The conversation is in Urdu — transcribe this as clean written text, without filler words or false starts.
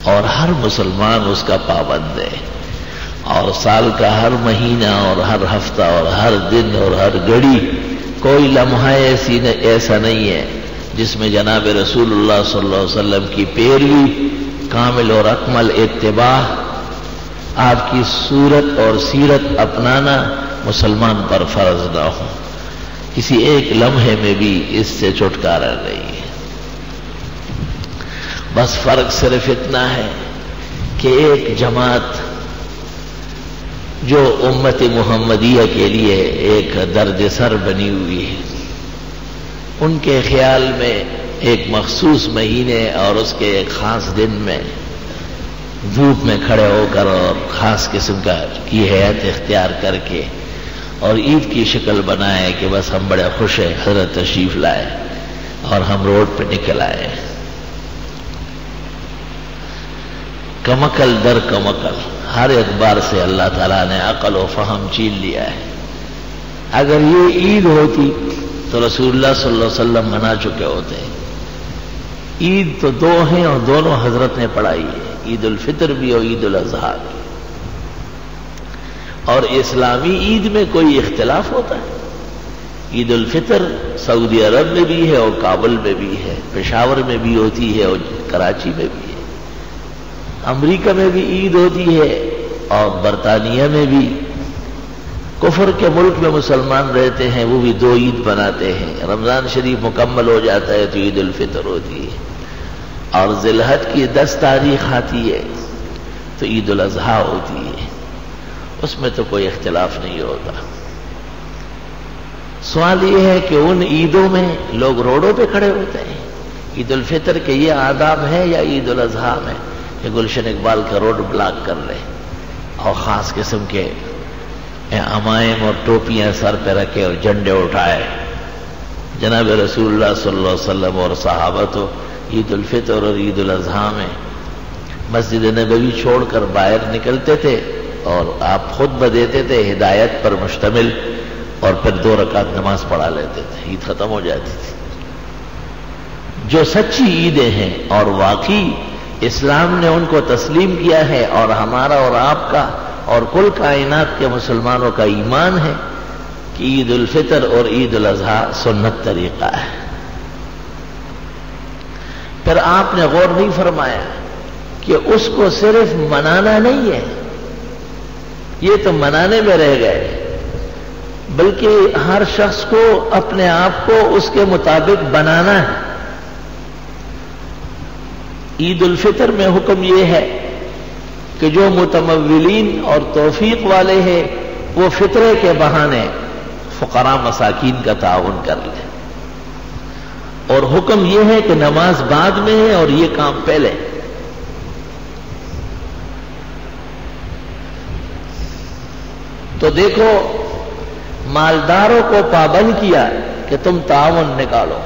اور ہر مسلمان اس کا پابند ہے، اور سال کا ہر مہینہ اور ہر ہفتہ اور ہر دن اور ہر گھڑی کوئی لمحہ ایسا نہیں ہے جس میں جناب رسول اللہ صلی اللہ علیہ وسلم کی پیروی، کامل اور اکمل اتباع، آپ کی صورت اور سیرت اپنانا مسلمان پر فرض نہ ہو۔ کسی ایک لمحے میں بھی اس سے چھٹکارا نہیں ہے۔ بس فرق صرف اتنا ہے کہ ایک جماعت جو امت محمدیہ کے لیے ایک درد سر بنی ہوئی ہے، ان کے خیال میں ایک مخصوص مہینے اور اس کے ایک خاص دن میں دھوپ میں کھڑے ہو کر اور خاص قسم کی حیات اختیار کر کے اور عید کی شکل بنائے کہ بس ہم بڑے خوش ہیں، حضرت تشریف لائے اور ہم روڈ پہ نکل آئے۔ کمکل در کمکل، ہر اعتبار سے اللہ تعالیٰ نے عقل و فہم چھین لیا ہے۔ اگر یہ عید ہوتی تو رسول اللہ صلی اللہ علیہ وسلم منا چکے ہوتے ہیں۔ عید تو دو ہیں اور دونوں حضرت نے پڑھائی ہے، عید الفطر بھی اور عید الاضحیٰ بھی۔ اور اسلامی عید میں کوئی اختلاف ہوتا ہے؟ عید الفطر سعودی عرب میں بھی ہے اور کابل میں بھی ہے، پشاور میں بھی ہوتی ہے اور کراچی میں بھی ہے، امریکہ میں بھی عید ہوتی ہے اور برطانیہ میں بھی۔ کفر کے ملک میں مسلمان رہتے ہیں، وہ بھی دو عید بناتے ہیں۔ رمضان شریف مکمل ہو جاتا ہے تو عید الفطر ہوتی ہے، اور ذی الحج کی 10 تاریخ آتی ہے تو عید الاضحیٰ ہوتی ہے۔ اس میں تو کوئی اختلاف نہیں ہوتا۔ سوال یہ ہے کہ ان عیدوں میں لوگ روڈوں پہ کھڑے ہوتے ہیں۔ عید الفطر کے یہ آداب ہے یا عید الاضحیٰ میں کہ گلشن اقبال کا روڈ بلاک کر لے اور خاص قسم کے عمائم اور ٹوپیاں سر پہ رکھے اور جھنڈے اٹھائے؟ جناب رسول اللہ صلی اللہ علیہ وسلم اور صحابہ تو عید الفطر اور عید الاضحیٰ میں مسجد نبوی چھوڑ کر باہر نکلتے تھے اور آپ خطبہ دیتے تھے ہدایت پر مشتمل، اور پھر 2 رکعت نماز پڑھا لیتے تھے، عید ختم ہو جاتی تھی۔ جو سچی عیدیں ہیں اور واقعی اسلام نے ان کو تسلیم کیا ہے، اور ہمارا اور آپ کا اور کل کائنات کے مسلمانوں کا ایمان ہے کہ عید الفطر اور عید الاضحیٰ سنت طریقہ ہے۔ پھر آپ نے غور نہیں فرمایا کہ اس کو صرف منانا نہیں ہے، یہ تو منانے میں رہ گئے، بلکہ ہر شخص کو اپنے آپ کو اس کے مطابق بنانا ہے۔ عید الفطر میں حکم یہ ہے کہ جو متمولین اور توفیق والے ہیں وہ فطرے کے بہانے فقراء مساکین کا تعاون کر لیں، اور حکم یہ ہے کہ نماز بعد میں ہے اور یہ کام پہلے۔ تو دیکھو، مالداروں کو پابند کیا کہ تم تعاون نکالو،